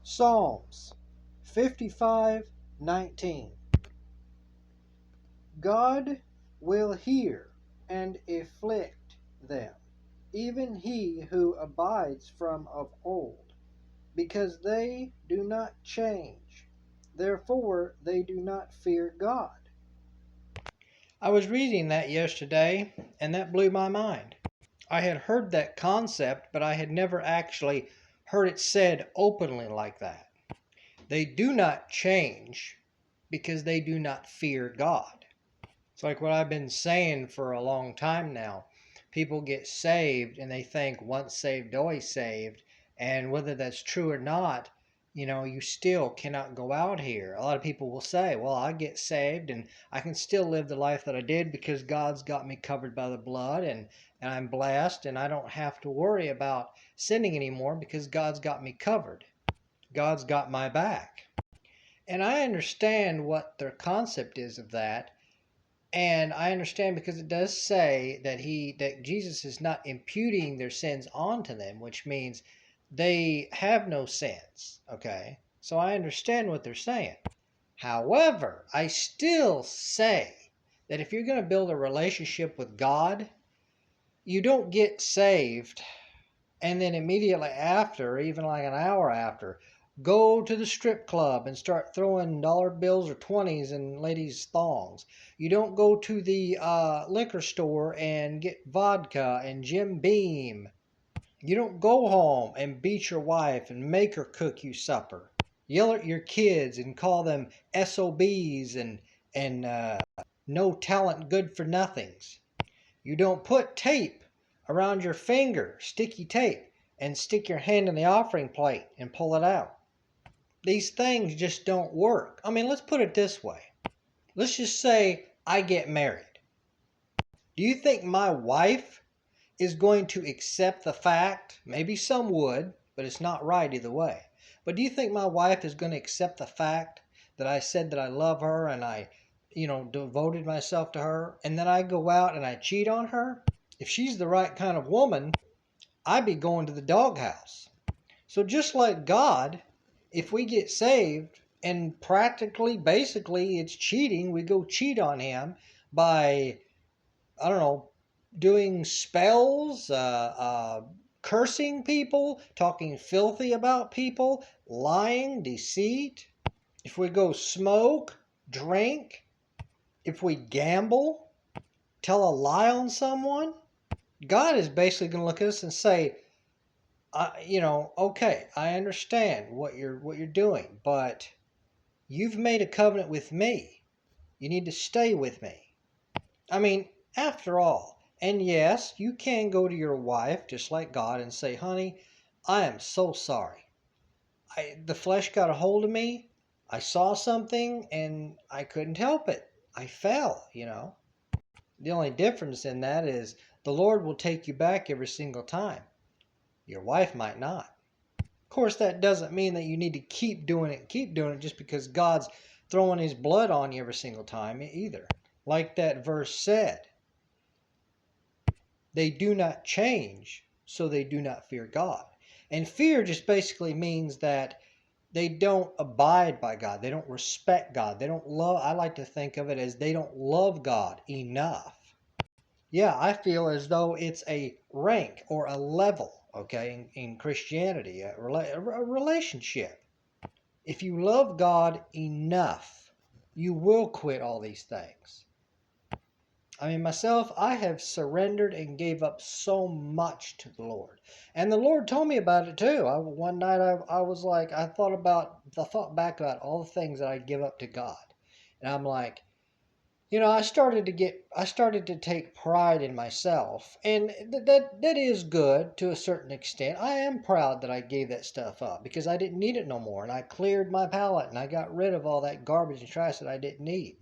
Psalms 55:19. God will hear and afflict them, even he who abides from of old, because they do not change. Therefore they do not fear God. I was reading that yesterday, and that blew my mind. I had heard that concept, but I had never actually heard it said openly like that. They do not change because they do not fear God. It's like what I've been saying for a long time now. People get saved and they think once saved, always saved. And whether that's true or not, you still cannot go out here. A lot of people will say, well, I get saved and I can still live the life that I did because God's got me covered by the blood and I'm blessed and I don't have to worry about sinning anymore because God's got me covered. God's got my back. And I understand what their concept is of that. And I understand because it does say that Jesus is not imputing their sins onto them, which means they have no sins. Okay? So I understand what they're saying. However, I still say that if you're going to build a relationship with God, you don't get saved and then immediately after, even like an hour after, go to the strip club and start throwing dollar bills or 20s in ladies' thongs. You don't go to the liquor store and get vodka and Jim Beam. You don't go home and beat your wife and make her cook you supper. Yell at your kids and call them SOBs and no talent good for nothings. You don't put tape around your finger, sticky tape, and stick your hand in the offering plate and pull it out. These things just don't work. I mean, let's put it this way. Let's just say I get married. Do you think my wife is going to accept the fact, maybe some would, but it's not right either way. But do you think my wife is going to accept the fact that I said that I love her and I, devoted myself to her, and then I go out and I cheat on her? If she's the right kind of woman, I'd be going to the doghouse. So just like God, if we get saved and practically, basically, it's cheating, we go cheat on him by, I don't know, doing spells, cursing people, talking filthy about people, lying, deceit. If we go smoke, drink, if we gamble, tell a lie on someone, God is basically going to look at us and say, okay, I understand what you're doing, but you've made a covenant with me. You need to stay with me. I mean, after all, and yes, you can go to your wife just like God and say, honey, I am so sorry. The flesh got a hold of me. I saw something and I couldn't help it. I fell. The only difference in that is the Lord will take you back every single time. Your wife might not. Of course, that doesn't mean that you need to keep doing it just because God's throwing his blood on you every single time either. Like that verse said, they do not change, so they do not fear God. And fear just basically means that they don't abide by God. They don't respect God. They don't love, I like to think of it as they don't love God enough. Yeah, I feel as though it's a rank or a level, okay, in Christianity, a relationship. If you love God enough, you will quit all these things. I mean, myself, I have surrendered and gave up so much to the Lord. And the Lord told me about it too. One night I was like, I thought back about all the things that I give up to God. And I'm like, I started to take pride in myself. And that is good to a certain extent. I am proud that I gave that stuff up because I didn't need it no more. And I cleared my palate and I got rid of all that garbage and trash that I didn't need.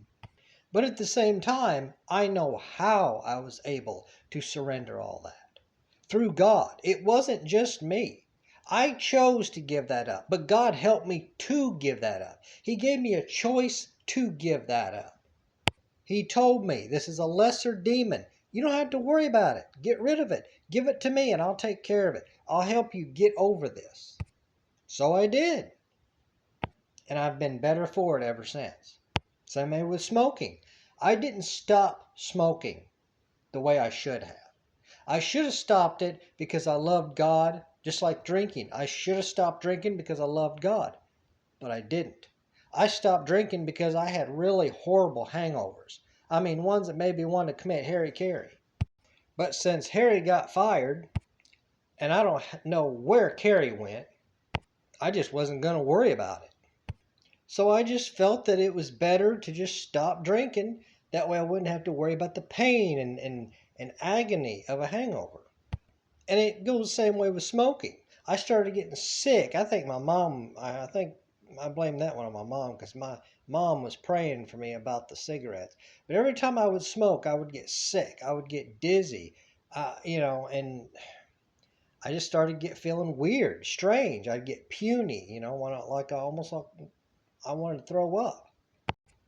But at the same time, I know how I was able to surrender all that. Through God. It wasn't just me. I chose to give that up, but God helped me to give that up. He gave me a choice to give that up. He told me, this is a lesser demon. You don't have to worry about it. Get rid of it. Give it to me and I'll take care of it. I'll help you get over this. So I did. And I've been better for it ever since. Same way with smoking. I didn't stop smoking the way I should have. I should have stopped it because I loved God, just like drinking. I should have stopped drinking because I loved God, but I didn't. I stopped drinking because I had really horrible hangovers. I mean, ones that made me want to commit Harry. But since Harry got fired, and I don't know where Carrie went, I just wasn't going to worry about it. So I just felt that it was better to just stop drinking. That way I wouldn't have to worry about the pain and agony of a hangover. And it goes the same way with smoking. I started getting sick. I think I blame that one on my mom because my mom was praying for me about the cigarettes. But every time I would smoke, I would get sick. I would get dizzy, and I just started feeling weird, strange. I'd get puny, when almost like I wanted to throw up.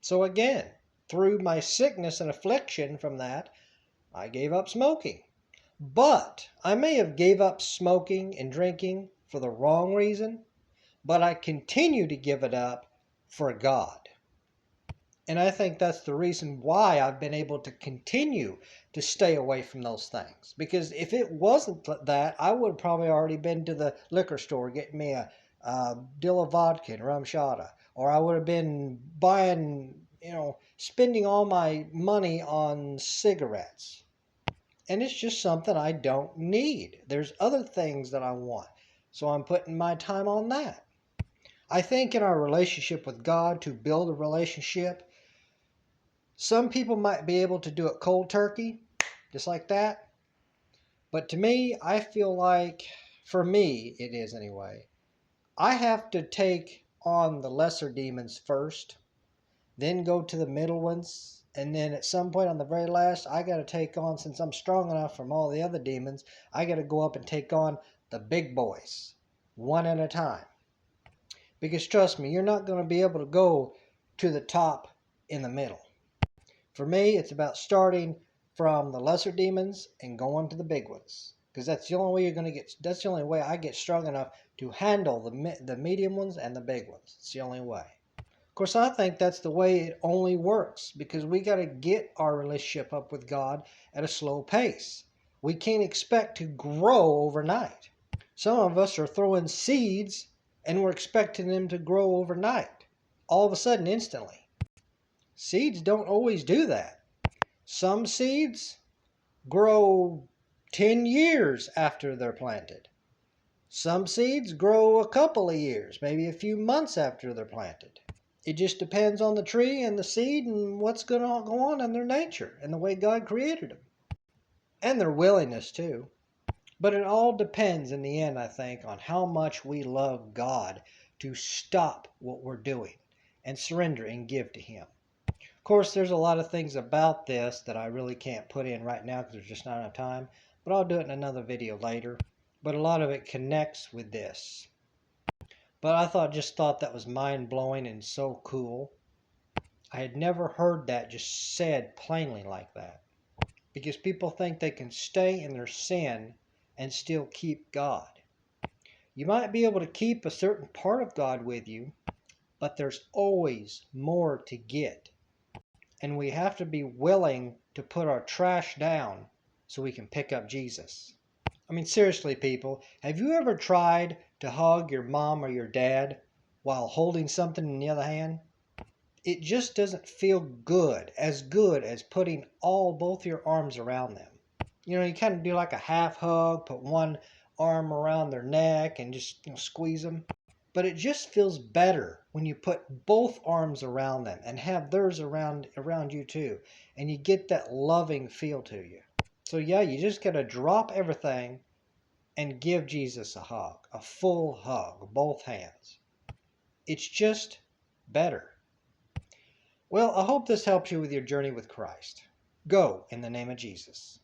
So again, through my sickness and affliction from that, I gave up smoking. But I may have gave up smoking and drinking for the wrong reason, but I continue to give it up for God. And I think that's the reason why I've been able to continue to stay away from those things. Because if it wasn't that, I would have probably already been to the liquor store getting me a dill of vodka and rum shada. Or I would have been buying, spending all my money on cigarettes. And it's just something I don't need. There's other things that I want. So I'm putting my time on that. I think in our relationship with God, to build a relationship, some people might be able to do it cold turkey, just like that. But to me, I feel like, for me, it is anyway, I have to take on the lesser demons first, then go to the middle ones, and then at some point on the very last, I got to take on, since I'm strong enough from all the other demons, I got to go up and take on the big boys, one at a time. Because trust me, you're not going to be able to go to the top in the middle. For me, it's about starting from the lesser demons and going to the big ones. Because that's the only way that's the only way I get strong enough to handle the medium ones and the big ones. It's the only way. Of course, I think that's the way it only works because we got to get our relationship up with God at a slow pace. We can't expect to grow overnight. Some of us are throwing seeds and we're expecting them to grow overnight, all of a sudden, instantly. Seeds don't always do that. Some seeds grow 10 years after they're planted. Some seeds grow a couple of years, maybe a few months after they're planted. It just depends on the tree and the seed and what's going to go on in their nature and the way God created them. And their willingness too. But it all depends in the end, I think, on how much we love God to stop what we're doing and surrender and give to Him. Of course, there's a lot of things about this that I really can't put in right now because there's just not enough time, but I'll do it in another video later. But a lot of it connects with this. But I just thought that was mind-blowing and so cool. I had never heard that just said plainly like that. Because people think they can stay in their sin and still keep God. You might be able to keep a certain part of God with you, but there's always more to get. And we have to be willing to put our trash down so we can pick up Jesus. I mean, seriously, people, have you ever tried to hug your mom or your dad while holding something in the other hand? It just doesn't feel good as putting both your arms around them. You kind of do like a half hug, put one arm around their neck and just squeeze them. But it just feels better when you put both arms around them and have theirs around you too. And you get that loving feel to you. So yeah, you just got to drop everything and give Jesus a hug, a full hug, both hands. It's just better. Well, I hope this helps you with your journey with Christ. Go in the name of Jesus.